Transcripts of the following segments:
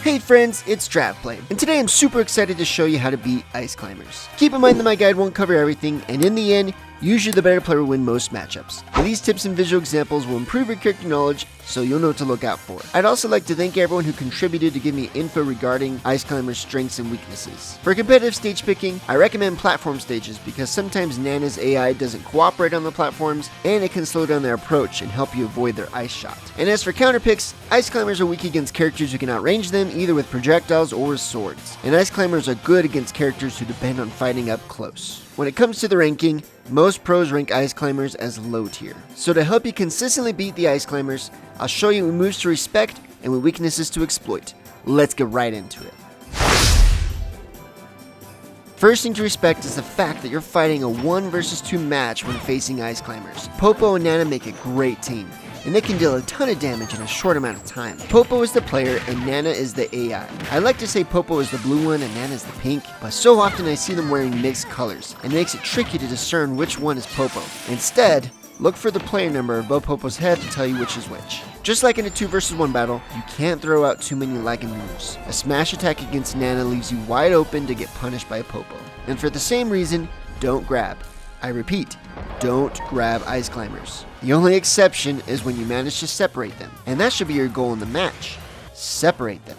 Hey friends, it's TravPlay, and today I'm super excited to show you how to beat Ice Climbers. Keep in mind that my guide won't cover everything, and in the end, usually the better player will win most matchups. And these tips and visual examples will improve your character knowledge, so you'll know what to look out for. I'd also like to thank everyone who contributed to give me info regarding Ice Climbers' strengths and weaknesses. For competitive stage picking, I recommend platform stages because sometimes Nana's AI doesn't cooperate on the platforms, and it can slow down their approach and help you avoid their ice shot. And as for counter picks, Ice Climbers are weak against characters who can outrange them either with projectiles or with swords, and Ice Climbers are good against characters who depend on fighting up close. When it comes to the ranking, most pros rank Ice Climbers as low tier. So to help you consistently beat the Ice Climbers, I'll show you what moves to respect and what weaknesses to exploit. Let's get right into it. First thing to respect is the fact that you're fighting a 1 versus 2 match when facing Ice Climbers. Popo and Nana make a great team, and they can deal a ton of damage in a short amount of time. Popo is the player and Nana is the AI. I like to say Popo is the blue one and Nana is the pink, but so often I see them wearing mixed colors, and it makes it tricky to discern which one is Popo. Instead, look for the player number above Popo's head to tell you which is which. Just like in a 2 versus 1 battle, you can't throw out too many lagging moves. A smash attack against Nana leaves you wide open to get punished by Popo. And for the same reason, don't grab. I repeat, don't grab Ice Climbers. The only exception is when you manage to separate them, and that should be your goal in the match. Separate them.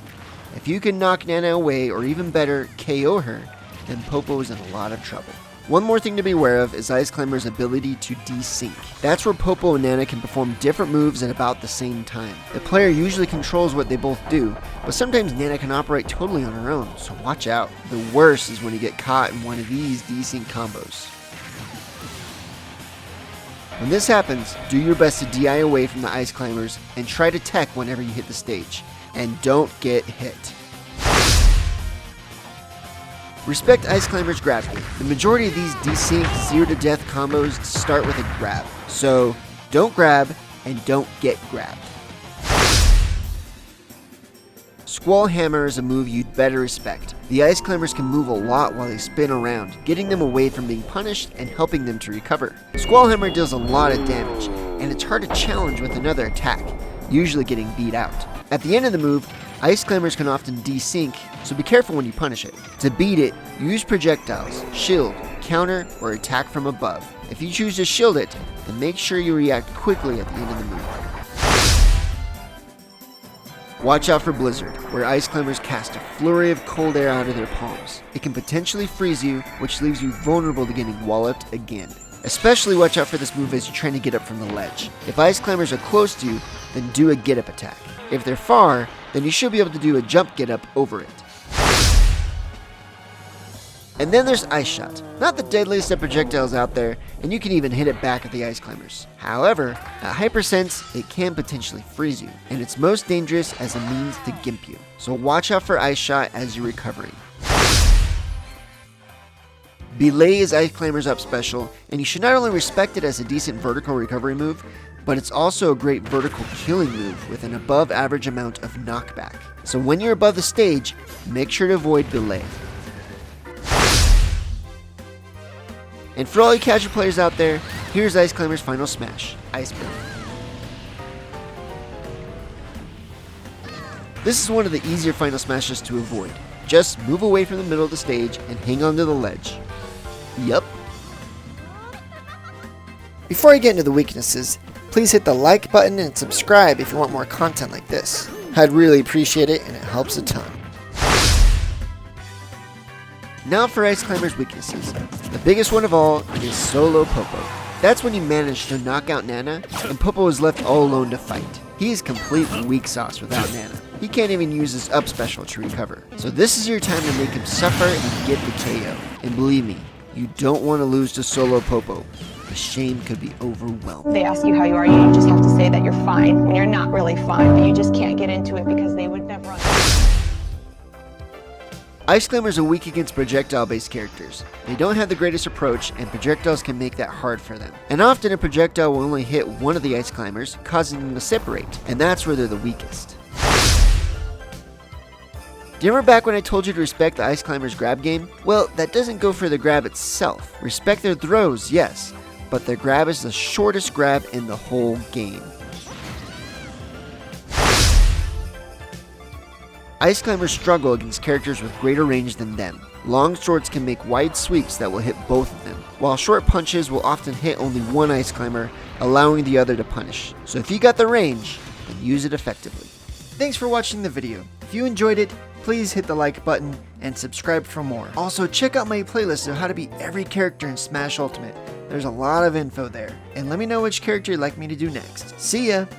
If you can knock Nana away, or even better, KO her, then Popo is in a lot of trouble. One more thing to be aware of is Ice Climber's ability to desync. That's where Popo and Nana can perform different moves at about the same time. The player usually controls what they both do, but sometimes Nana can operate totally on her own, so watch out. The worst is when you get caught in one of these desync combos. When this happens, do your best to DI away from the Ice Climbers and try to tech whenever you hit the stage. And don't get hit. Respect Ice Climbers' grab. The majority of these desync 0 to death combos start with a grab. So don't grab and don't get grabbed. Squall Hammer is a move you'd better respect. The Ice Climbers can move a lot while they spin around, getting them away from being punished and helping them to recover. Squall Hammer deals a lot of damage, and it's hard to challenge with another attack, usually getting beat out. At the end of the move, Ice Climbers can often desync, so be careful when you punish it. To beat it, use projectiles, shield, counter, or attack from above. If you choose to shield it, then make sure you react quickly at the end of the move. Watch out for Blizzard, where Ice Climbers cast a flurry of cold air out of their palms. It can potentially freeze you, which leaves you vulnerable to getting walloped again. Especially watch out for this move as you're trying to get up from the ledge. If Ice Climbers are close to you, then do a get up attack. If they're far, then you should be able to do a jump get up over it. And then there's Ice Shot. Not the deadliest of projectiles out there, and you can even hit it back at the Ice Climbers. However, at high percents, it can potentially freeze you, and it's most dangerous as a means to gimp you. So watch out for Ice Shot as you're recovering. Belay is Ice Climbers' up special, and you should not only respect it as a decent vertical recovery move, but it's also a great vertical killing move with an above average amount of knockback. So when you're above the stage, make sure to avoid Belay. And for all you casual players out there, here's Ice Climber's final smash, Iceberg. This is one of the easier final smashes to avoid. Just move away from the middle of the stage and hang on to the ledge. Yup. Before I get into the weaknesses, please hit the like button and subscribe if you want more content like this. I'd really appreciate it, and it helps a ton. Now for Ice Climber's weaknesses. The biggest one of all is solo Popo. That's when you manage to knock out Nana, and Popo is left all alone to fight. He is complete weak sauce without Nana. He can't even use his up special to recover. So this is your time to make him suffer and get the KO. And believe me, you don't want to lose to solo Popo. The shame could be overwhelming. They ask you how you are, you just have to say that you're fine when you're not really fine, but you just can't get into it because they would never understand. Ice Climbers are weak against projectile-based characters. They don't have the greatest approach, and projectiles can make that hard for them. And often a projectile will only hit one of the Ice Climbers, causing them to separate, and that's where they're the weakest. Do you remember back when I told you to respect the Ice Climbers' grab game? Well, that doesn't go for the grab itself. Respect their throws, yes, but their grab is the shortest grab in the whole game. Ice climbers struggle against characters with greater range than them. Long swords can make wide sweeps that will hit both of them, while short punches will often hit only one ice climber, allowing the other to punish. So if you got the range, then use it effectively. Thanks for watching the video. If you enjoyed it, please hit the like button and subscribe for more. Also, check out my playlist of how to beat every character in Smash Ultimate. There's a lot of info there. And let me know which character you'd like me to do next. See ya!